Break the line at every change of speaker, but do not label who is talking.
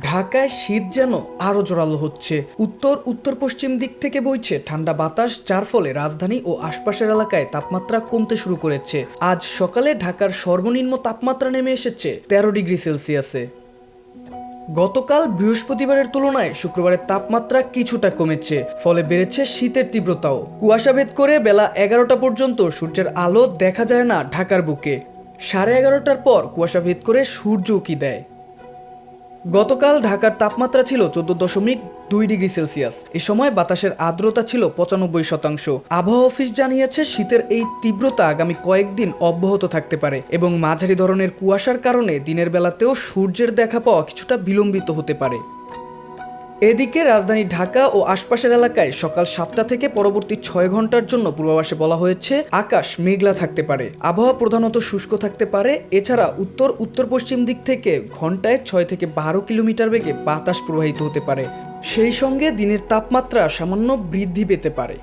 ঢাকায় শীত যেন আরো জোরালো হচ্ছে। উত্তর উত্তর পশ্চিম দিক থেকে বইছে ঠান্ডা বাতাস, যার ফলে রাজধানী ও আশপাশের এলাকায় তাপমাত্রা কমতে শুরু করেছে। আজ সকালে ঢাকার সর্বনিম্ন তাপমাত্রা নেমে এসেছে 13 ডিগ্রি সেলসিয়াসে। গতকাল বৃহস্পতিবারের তুলনায় শুক্রবারের তাপমাত্রা কিছুটা কমেছে, ফলে বেড়েছে শীতের তীব্রতাও। কুয়াশা ভেদ করে বেলা 11টা পর্যন্ত সূর্যের আলো দেখা যায় না ঢাকার বুকে। 11:30টার পর কুয়াশা ভেদ করে সূর্য উঁকি দেয়। গতকাল ঢাকার তাপমাত্রা ছিল 14.2 ডিগ্রি সেলসিয়াস। এ সময় বাতাসের আর্দ্রতা ছিল 95%। আবহাওয়া অফিস জানিয়েছে, শীতের এই তীব্রতা আগামী কয়েকদিন অব্যাহত থাকতে পারে এবং মাঝারি ধরনের কুয়াশার কারণে দিনের বেলাতেও সূর্যের দেখা পাওয়া কিছুটা বিলম্বিত হতে পারে। এদিকে রাজধানী ঢাকা ও আশপাশের এলাকায় সকাল 7টা থেকে পরবর্তী 6 ঘন্টার জন্য পূর্বাভাসে বলা হয়েছে আকাশ মেঘলা থাকতে পারে, আবহাওয়া প্রধানত শুষ্ক থাকতে পারে। এছাড়া উত্তর উত্তর পশ্চিম দিক থেকে ঘন্টায় 6 থেকে 12 কিলোমিটার বেগে বাতাস প্রবাহিত হতে পারে। সেই সঙ্গে দিনের তাপমাত্রা সামান্য বৃদ্ধি পেতে পারে।